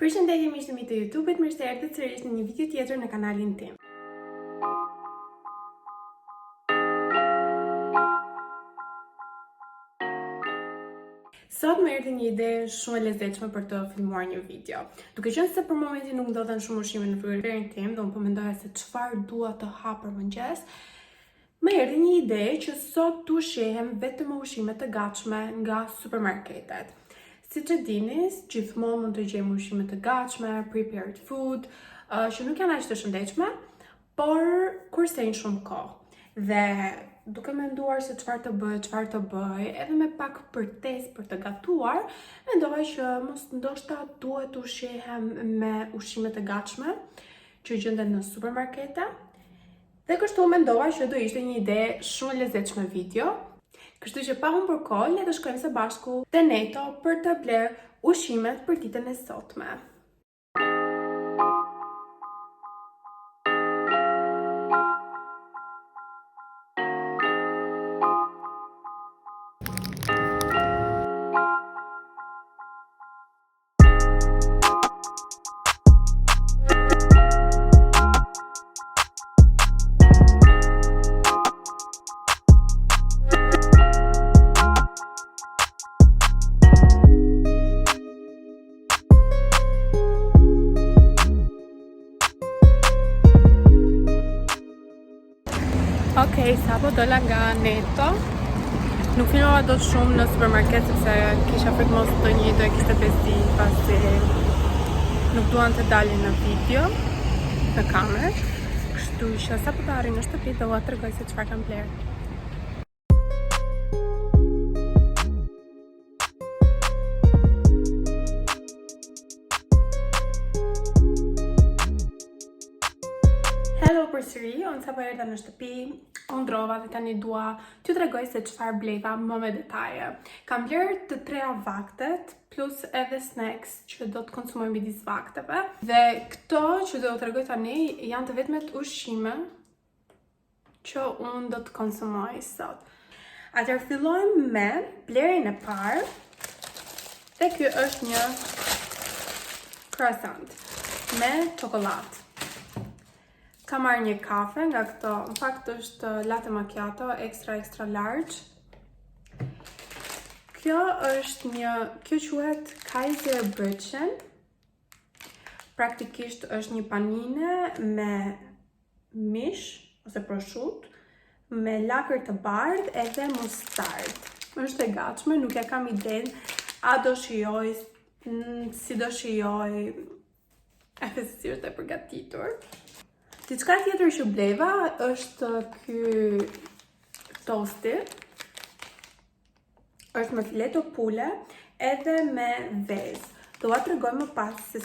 Përshëndetje miq të mi të YouTube-it, mirë se erdhët sërish në një video tjetër në kanalin tim. Sot më erdhi një ide shumë e lezetshme për të filmuar një video. Duke qenë se për momentin nuk ndodhen shumë ushqime në frigoriferin tim, dhe unë po mendoja se çfarë dua të ha për mëngjes, më erdhi një ide që sot tu shehem vetëm ushqime të gatshme nga supermarketet. Siç e dini, gjithmonë mund të gjejmë ushqime të gatshme, prepared food, që nuk janë aq të shëndetshme, por kursejnë shumë kohë. Dhe duke menduar se çfarë të bëj, edhe me pak përtesë për të gatuar, mendova që ndoshta duhet të ushqehem me ushqime të gatshme që gjenden në supermarkete. Dhe kështu mendova që do ishte një ide shumë e lezetshme video. Kështu që pa humbur kohë, le të shkojmë së bashku te Netto për të bler ushqimet për ditën e sotme. Okej, sapo dola nga Netto. Nuk filmova dot shumë në supermarket sepse kisha frikë mos ndonjë do e kishte bezi pasi nuk duan të dalin në video, në kamerë. Kështu që sapo të arri në shtëpi do t'ua tregoj se çfarë kam bler. Hello përsëri, unë sapo erdha në shtëpi, undrova dhe tani dua t'ju tregoj se çfarë bleva më me detaje. Kam bler të treja vaktet plus edhe snacks që do të konsumoj midis vakteve. Dhe këto që do t'ju tregoj tani janë të vetmet ushqime që unë do të konsumoj sot. Atëherë fillojmë me blerjen e parë. Dhe ky është një croissant me çokoladë. Kam marrë një kafe nga këto, në fakt është latte macchiato extra large. Kjo quhet Kaiserbrötchen. Praktikisht është një panine me mish ose prosciutto, me lakër të bardhë edhe mustard. Është e gatshme, nuk e kam idenë a do shijoj, si do shijoj, edhe si është e përgatitur. Diçka tjetër që bleva është ky tosti. Është me fileto pule edhe me vezë. Do t'ua tregoj më pas se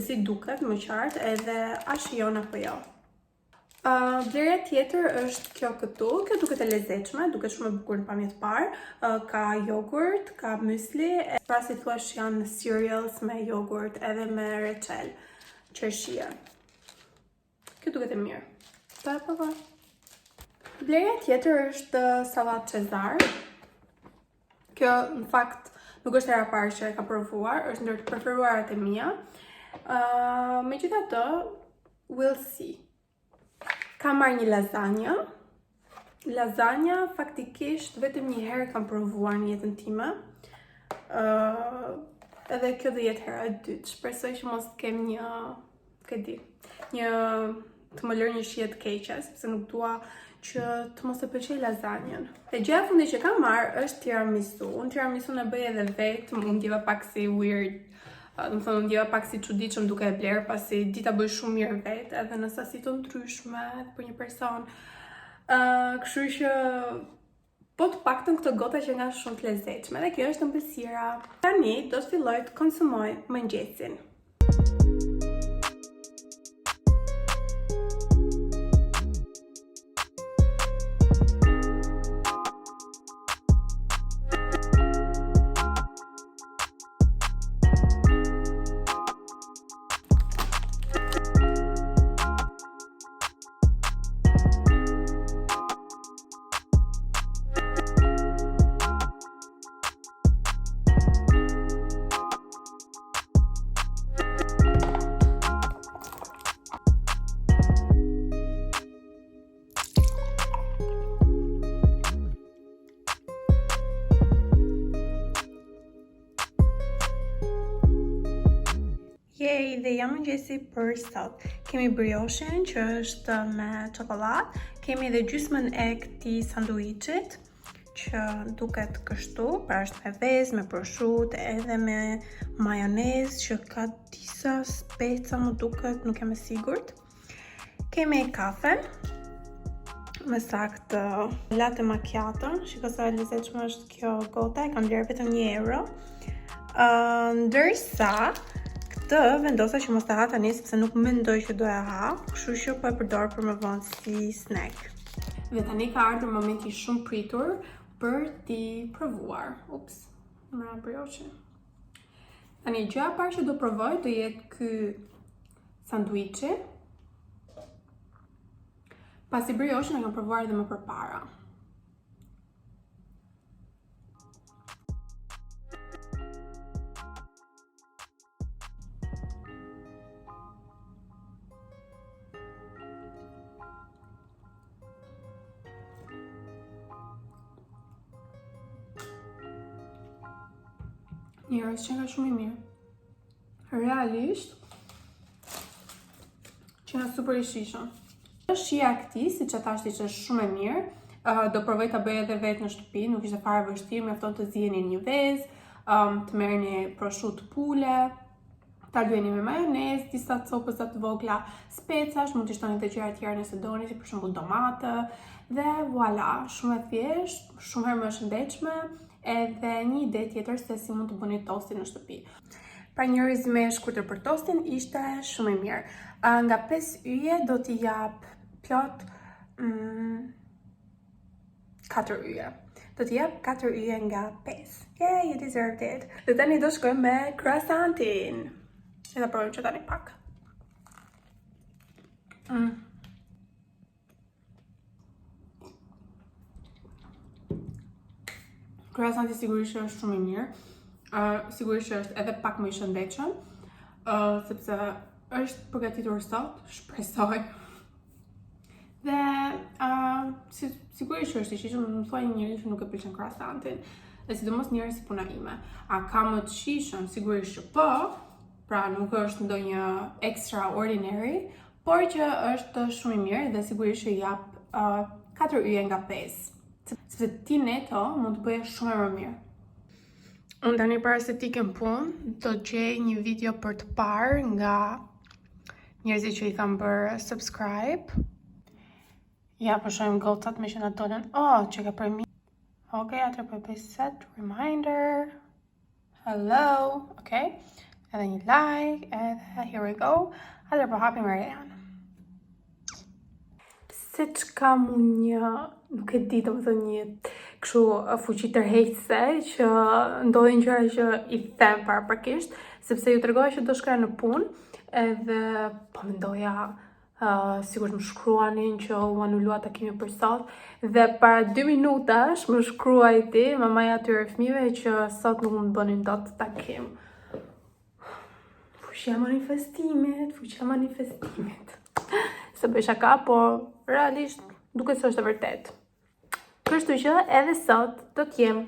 si duket më qartë edhe a shijon apo jo. Blerja tjetër është kjo këtu. Kjo duket e lezetshme, duket shumë e bukur në pamje të parë. Ka jogurt, ka mysli, pra si thua janë cereals me jogurt edhe me reçel, qershie. Kjo duket e mirë. Po. Blerja tjetër është sallatë Cezar. Kjo në fakt nuk është hera parë që e kam provuar, është ndër të preferuarat e mia. Megjithatë, we'll see. Kam marrë një lasagna. Lasagna faktikisht vetëm një herë kam provuar në jetën time. Edhe kjo do jetë hera e dytë. Shpresoj që mos kem të më lërë një shije të keqe, sepse nuk dua që të mos e pëlqej lasagnen. Dhe gjëja e fundit që kam marrë është tiramisu. Unë tiramisu e bëj edhe vetë, unë ndjeva pak si weird, unë ndjeva pak si çuditshëm duke e bler, pasi dita bëj shumë mirë vetë, edhe në sasi të ndryshme për një person. Kështu që po të paktën këto gota që nga shumë të lezetshme, dhe kjo është ëmbëlsira. Tani do të filloj të konsumoj mëngjesin. Yay, dhe jam mëngjesi për sot. Kemi brioshin që është me çokoladë, kemi edhe gjysmën e këtij sanduiçit që duket kështu, pra është me vezë, me prosciutto edhe me majonezë që ka disa speca, më duket, nuk jam e sigurt. Kemi kafen, me saktë latte macchiato, shiko sa e lezetshme është kjo gota, e kam blerë vetëm €1. Ndërsa këtë vendosa që mos ta ha tani sepse nuk mendoj që doja ha, kështu që po e përdor për më vonë si snack. Dhe tani ka ardhur momenti shumë pritur për t'i provuar. Ups, më ra brioche. Tani gjëja e parë që do provoj do jetë ky sanduiçi. Pasi brioshin e kam provuar edhe më përpara. Njerëz që nga shumë i mirë. Realisht, që nga super i shishëm. Shija e këtij, siç e thashti, që është shumë e mirë. Do provoj ta bëj edhe vetë në shtëpi, nuk ishte fare vështirë, mjafton të ziheni një vezë, të merrni prosciutto pule, ta luajni me majonezë, disa copëza të vogla specash, mund të shtoni të gjëra të tjera nëse doni, si për shembull domatë, dhe voilà, shumë e thjeshtë, shumë herë më e shëndetshme, edhe një ide tjetër se si mund të bëni tostin në shtëpi. Pra një rezime e shkurtër për tostin ishte shumë e mirë. Nga 5 yje do t'i jap plot 4 yje. Do t'i jap 4 yje nga 5. Yeah, you deserved it. Dhe tani do shkojmë me croissantin. E ta provojmë që tani pak. Croissanti sigurisht është shumë i mirë. Sigurisht është edhe pak më i shëndetshëm, sepse është përgatitur sot, shpresoj. Dhe sigurisht është i shishëm, më thuaj një njeri që nuk e pëlqen croissantin, dhe sidomos njerëz si puna ime. A ka më të shishëm? Sigurisht që po, pra nuk është ndonjë extraordinary, por që është shumë i mirë dhe sigurisht që jap 4 yje nga 5. Sepse ti neto mund të bëje shumë më mirë. Unë tani para se t'ikem punë, do gjej një video për të parë nga njerëzit që i kam bërë subscribe. Ja, po shohim gocat me që na dolën. Që ka premi. Okej, atëherë po bëj set reminder. Hello, okej. Edhe një like, edhe here we go. Atëherë po hapim rejan. Se që kam një, nuk e di, domethënë një kështu fuqi tërheqëse që ndodhin gjëra që i them paraprakisht, sepse ju tregoja që do shkoja në punë, edhe po mendoja sikur të më shkruanin që u anulua takimi për sot, dhe para 2 minutash më shkruajti mamaja atyre fëmijëve që sot nuk mund të bënin dot takim. Fuqia manifestimit. Se bëj shaka, po realisht duket se është e vërtet. Kështu që edhe sot do t'jem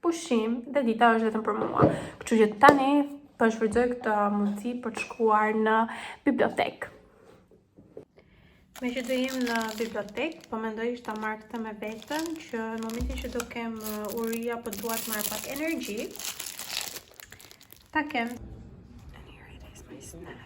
pushim dhe dita është vetëm për mua. Kështu që tani po shfrytëzoj këtë mundësi për të shkuar në bibliotekë. Me që do jem në bibliotekë, po mendoj ta marr këtë me veten, që në momentin që do kem uri apo dua të marr pak energji, ta kem. And here it is, my snack.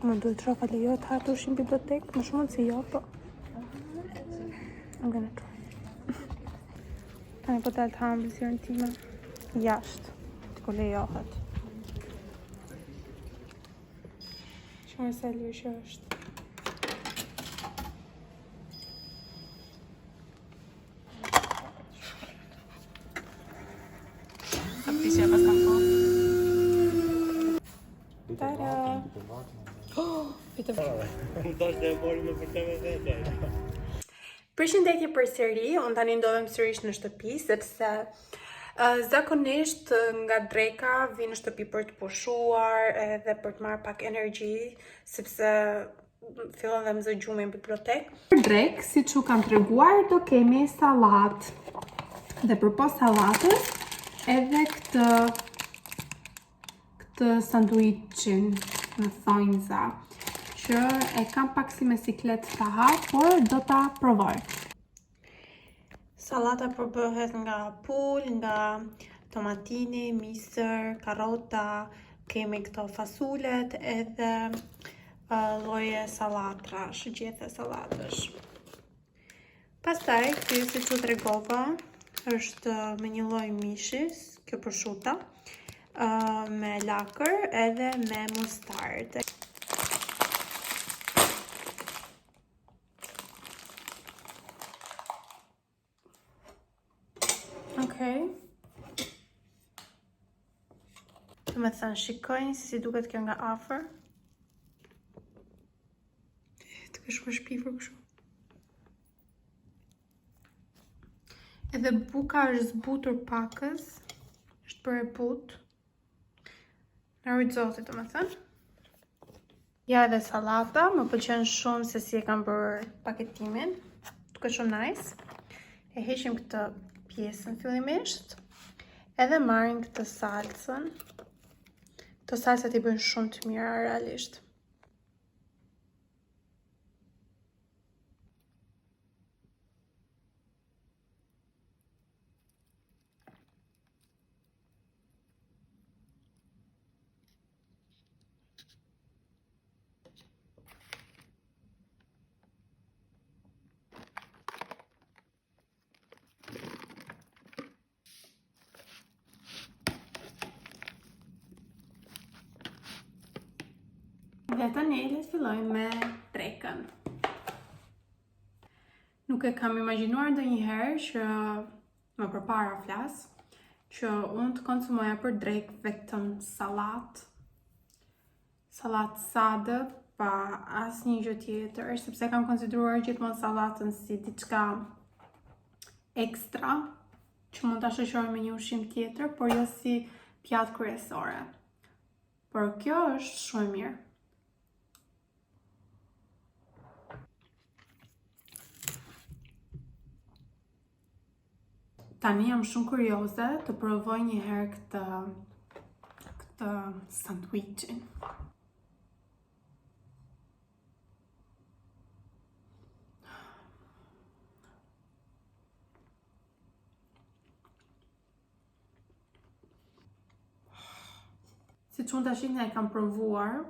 Më duhet të shoh a lejohet hatu në bibliotekë, më shumë se jo, po. I'm gonna try. Tani po dalë të ha mbëlsirën time jashtë, ku lejohet. Shumë se lirë që është. Kaptisja pas kam po. Tada! Përshëndetje përsëri, unë tani ndodhem sërish në shtëpi, sepse zakonisht nga dreka vi në shtëpi për të pushuar edhe për të marrë pak energji, sepse fillon dhe më zë gjumë në bibliotek. Për drek, si që kam të reguar, do kemi salat. Dhe për po salatës, edhe këtë sanduicin në thonjza, që e kam pak si me siklet të hapë, por do ta provoj. Salata përbëhet nga pull, nga tomatini, misër, karota, kemi këto fasulet edhe lloje sallatrash, gjethe sallatësh. Pastaj, ky si që tregova, është me një lloj mishi, kjo prosciutto, me lakër edhe me mustardë. Okej. Të me thënë, shikojnë si duket kjo nga afër. Të kësh më shpifur kështu. Edhe buka është zbutur pakës. është për e but. Në rujtëzoti të me thënë. Ja edhe salata, më pëlqen shumë se si e kam bërë paketimin. Duket shumë nice. E heqim këtë pjesën fillimisht. Edhe marrim këtë salsën. Këto salsat i bëjnë shumë të mira realisht. Dhe tani le të fillojmë me drekën. Nuk e kam imagjinuar ndonjëherë që më përpara flas që unë të konsumoja për drek vetëm sallatë sade pa asnjë gjë tjetër, sepse kam konsideruar gjithmonë sallatën si diçka ekstra që mund ta shoqëroj me një ushqim tjetër, por jo si pjatë kryesore. Por kjo është shumë e mirë. Tani jam shumë kurioze të provoj një herë këtë sanduicin. Si që unë të shikën e kam provuar,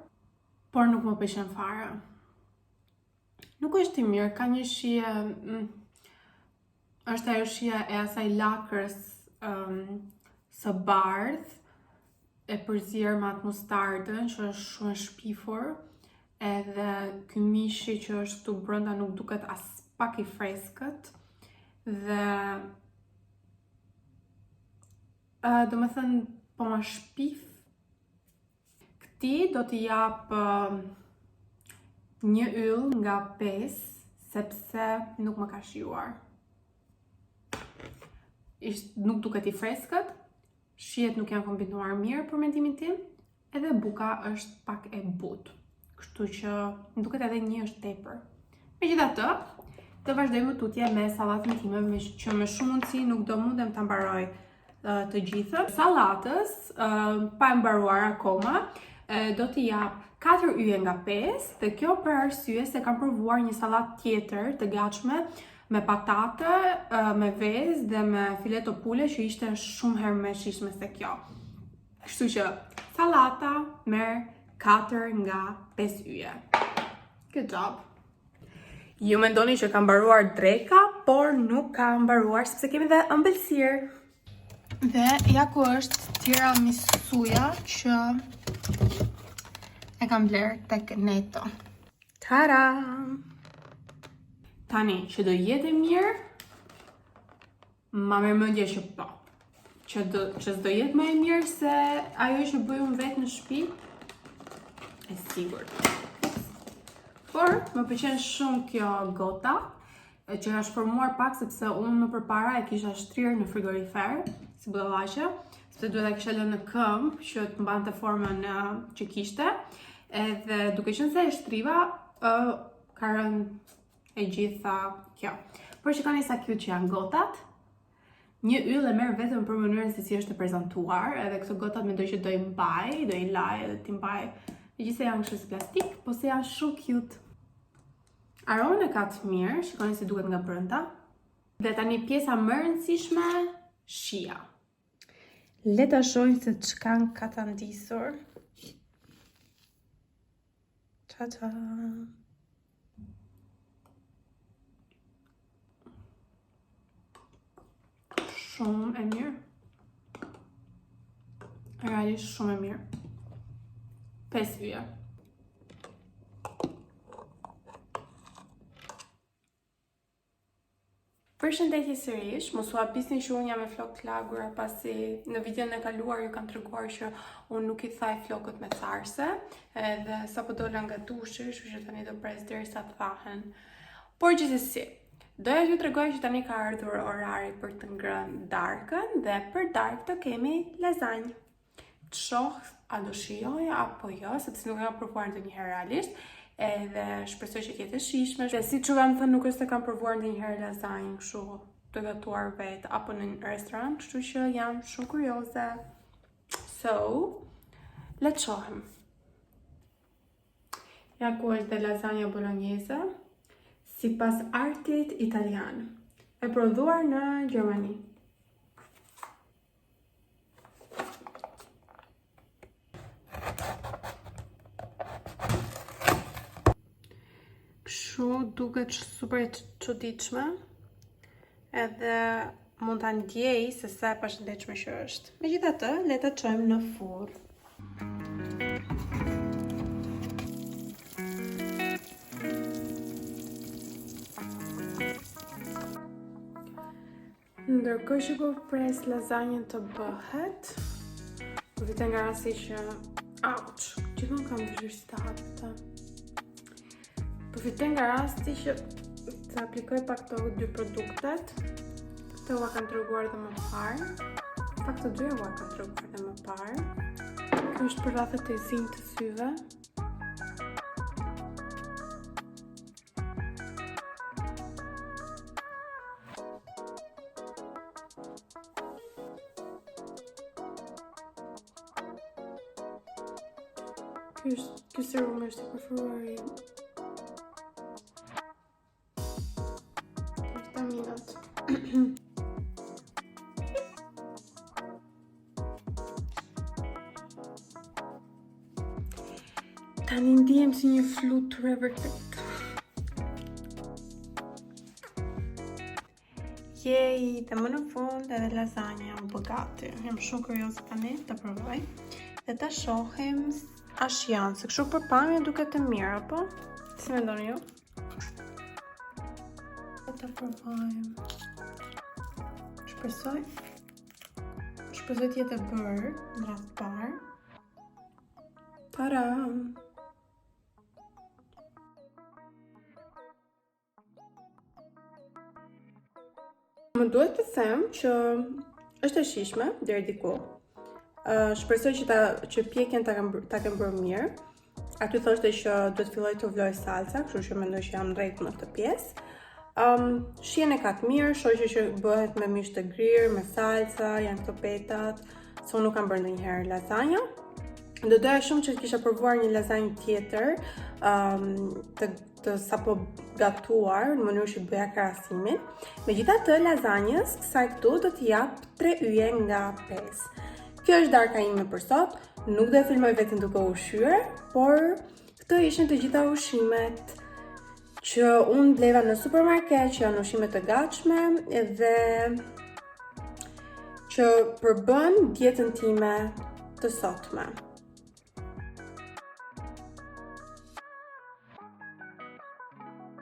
por nuk më pëlqen fare. Nuk është i mirë, ka një shije... është ajo shija e asaj lakërës së bardhë, e përzier me atë mustardën, që është shumë e shpifur, edhe ky mishi që është këtu brenda nuk duket as pak i freskët, dhe do me thënë po ma shpif. Këti do t'i jap 1 yll nga 5, sepse nuk më ka shijuar. Nuk duket i freskët, shijet nuk janë kombinuar mirë për mendimin tim, edhe buka është pak e butë. Kështu që më duket edhe 1 është tepër. Megjithatë, të vazhdojmë tutje me sallatën time, që me shumë mundësi nuk do mundem ta mbaroj të gjithën. Sallatës, pa e mbaruar akoma, do t'i jap 4 yje nga 5, dhe kjo për arsye se kam provuar një sallatë tjetër të gatshme me patate, me vezë dhe me fileto pule që ishte shumë herë më e shijshme se kjo. Kështu që sallata merr 4 nga 5 yje. Good job. Ju mendoni që kam mbaruar dreka, por nuk kam mbaruar sepse kemi dhe ëmbëlsirë. Dhe ja ku është tiramisuja që e kam bler tek Netto. Tada! Tani, që do jetë mirë, ma mërmëndje që po. Që s'do jetë më e mirë se ajo që bëj unë vetë në shtëpi, e sigurt. Por, më pëlqen shumë kjo gota, që ka shformuar pak sepse unë më përpara e kisha shtrirë në frigorifer, si budallaqe, sepse duhet ta kisha lënë në këmbë që të mbante formën që kishte, edhe duke qenë se e shtriva, ka rënë e gjitha kjo. Por shikoni sa cute që janë gotat. Një yll e merr vetëm për mënyrën se si është e prezantuar, edhe këto gotat mendoj që do i mbaj, do i laj edhe ti mbaj. Megjithëse janë kështu si plastik, po se janë shumë cute. Aromën e ka të mirë, shikoni si duket nga brenda. Dhe tani pjesa më e rëndësishme, shija. Le ta shohim se ç'kan ka ta ndisur. Ta-ta! Shumë e mirë. Realisht shumë e mirë. 5 yje. Përshëndetje sërish, mos u habisni që unë jam me flokë të lagura pasi në videon e kaluar ju kanë treguar që unë nuk i thaj flokët me tharse, edhe sapo dola nga dushi, kështu që tani do pres derisa të thahen. Por gjithsesi, doja t'ju tregoj që tani ka ardhur orari për të ngrënë darkën dhe për darkë të kemi lazanjë. Të shoh a do shijoj apo jo, sepse nuk e kam provuar ndonjëherë realisht. Edhe shpresoj që t'jetë e shijshme. Dhe si që kam thënë, nuk është se kam provuar ndonjëherë lazanjë kështu të gatuar vetë apo në një restorant, kështu që jam shumë kurioze. So, le të shohim. Ja ku është dhe lasagna bolognese, sipas artit italian, e prodhuar në Gjermani. Kështu duket super e çuditshme, edhe mund ta ndjej se sa e pashëndetshme që është. Megjithatë, le ta çojmë në furrë. Ndërkohë që po pres lasagnen të bëhet, vite nga rasti që gjithmonë kam dëshirë si ta hap këtë. Përfitoj nga rasti që të aplikoj pak të 2 produktet. Këto ua kanë treguar dhe më parë. Pak të 2 ua kanë treguar dhe më parë. Kjo është për rrafet e zinj të syve. Ky serum është i preferuar im. Vitaminat. Tani ndihem si një flutur e vërtet. Jej, dhe më në fund edhe lasagna u bë gati. Jam shumë kurioze tani të provoj. Dhe ta shohim a shijon, se kështu për pamje duket e mirë, apo? Si mendoni ju? Të provojmë. Shpresoj t'jetë e bërë në rast parë. Taram! Më duhet të them që është e shijshme deri diku. Shpresoj që pjekjen ta kem bërë mirë. Aty thoshte që duhet filloj të vloj salsa, kështu që mendoj që jam në rregull në këtë pjesë. Shijen e ka të mirë, shoqë që bëhet me mish të grirë, me salsa, janë këto petat, se unë nuk kam bërë ndonjëherë lasagna. Do doja shumë që të kisha provuar një lasagnë tjetër, të sapo gatuar në mënyrë që bëja krahasimin. Megjithatë, lasagnës kësaj këtu do t'i jap 3 yje nga 5. Kjo është darka ime për sot. Nuk do e filmoj vetëm duke ushqyer, por këto ishin të gjitha ushqimet që unë bleva në supermarket, që janë ushqime të gatshme dhe që përbën dietën time të sotme.